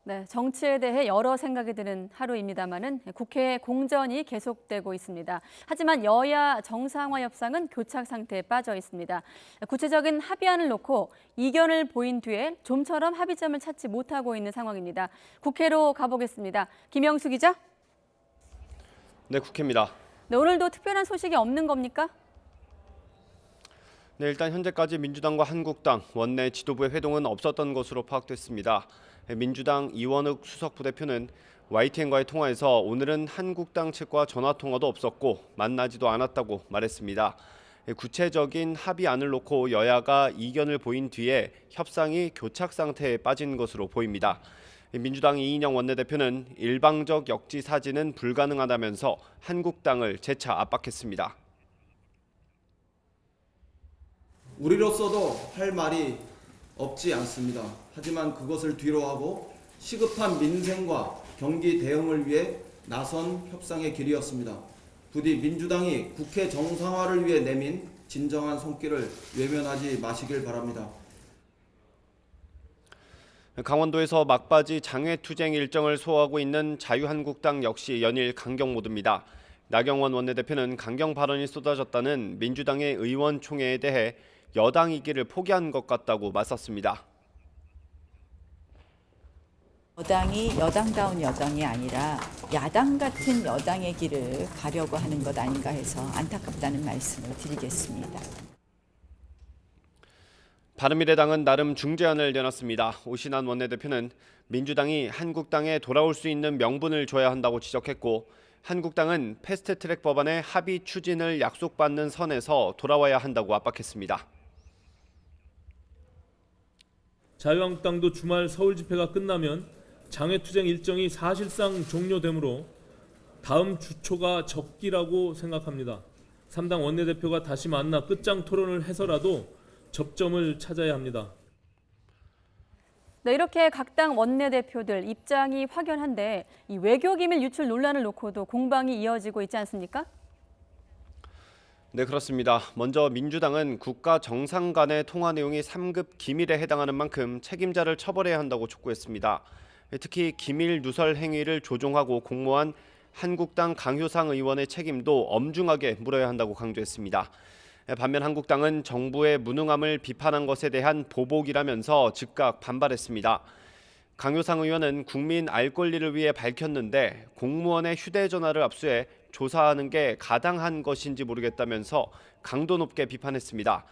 네, 정치에 대해 여러 생각이 드는 하루입니다마는 국회 공전이 계속되고 있습니다. 하지만 여야 정상화 협상은 교착 상태에 빠져 있습니다. 구체적인 합의안을 놓고 이견을 보인 뒤에 좀처럼 합의점을 찾지 못하고 있는 상황입니다. 국회로 가보겠습니다. 김영수 기자. 네, 국회입니다. 네, 오늘도 특별한 소식이 없는 겁니까? 네, 일단 현재까지 민주당과 한국당 원내 지도부의 회동은 없었던 것으로 파악됐습니다. 민주당 이원욱 수석 부대표는 YTN과의 통화에서 오늘은 한국당 측과 전화 통화도 없었고 만나지도 않았다고 말했습니다. 구체적인 합의안을 놓고 여야가 이견을 보인 뒤에 협상이 교착 상태에 빠진 것으로 보입니다. 민주당 이인영 원내대표는 일방적 역지사지는 불가능하다면서 한국당을 재차 압박했습니다. 우리로서도 할 말이 없지 않습니다. 하지만 그것을 뒤로하고 시급한 민생과 경기 대응을 위해 나선 협상의 길이었습니다. 부디 민주당이 국회 정상화를 위해 내민 진정한 손길을 외면하지 마시길 바랍니다. 강원도에서 막바지 장외투쟁 일정을 소화하고 있는 자유한국당 역시 연일 강경 모드입니다. 나경원 원내대표는 강경 발언이 쏟아졌다는 민주당의 의원총회에 대해 여당이기를 포기한 것 같다고 맞섰습니다. 여당이 여당다운 여당이 아니라 야당 같은 여당의 길을 가려고 하는 것 아닌가 해서 안타깝다는 말씀을 드리겠습니다. 바른미래당은 나름 중재안을 내놨습니다. 오신환 원내대표는 민주당이 한국당에 돌아올 수 있는 명분을 줘야 한다고 지적했고 한국당은 패스트트랙 법안의 합의 추진을 약속받는 선에서 돌아와야 한다고 압박했습니다. 자유한국당도 주말 서울 집회가 끝나면 장외투쟁 일정이 사실상 종료되므로 다음 주초가 적기라고 생각합니다. 3당 원내대표가 다시 만나 끝장 토론을 해서라도 접점을 찾아야 합니다. 네, 이렇게 각 당 원내대표들 입장이 확연한데 이 외교기밀 유출 논란을 놓고도 공방이 이어지고 있지 않습니까? 네, 그렇습니다. 먼저 민주당은 국가 정상 간의 통화 내용이 3급 기밀에 해당하는 만큼 책임자를 처벌해야 한다고 촉구했습니다. 특히 기밀 누설 행위를 조종하고 공모한 한국당 강효상 의원의 책임도 엄중하게 물어야 한다고 강조했습니다. 반면 한국당은 정부의 무능함을 비판한 것에 대한 보복이라면서 즉각 반발했습니다. 강효상 의원은 국민 알 권리를 위해 밝혔는데 공무원의 휴대전화를 압수해 조사하는 게 가당한 것인지 모르겠다면서 강도 높게 비판했습니다.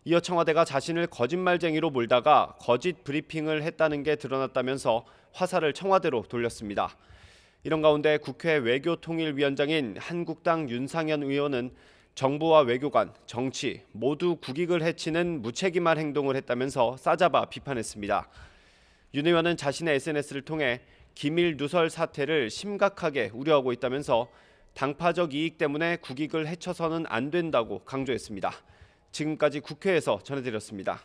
이어 청와대가 자신을 거짓말쟁이로 몰다가 거짓 브리핑을 했다는 게 드러났다면서 화살을 청와대로 돌렸습니다. 이런 가운데 국회 외교통일위원장인 한국당 윤상현 의원은 정부와 외교관, 정치 모두 국익을 해치는 무책임한 행동을 했다면서 싸잡아 비판했습니다. 윤 의원은 자신의 SNS를 통해 기밀 누설 사태를 심각하게 우려하고 있다면서 당파적 이익 때문에 국익을 해쳐서는 안 된다고 강조했습니다. 지금까지 국회에서 전해드렸습니다.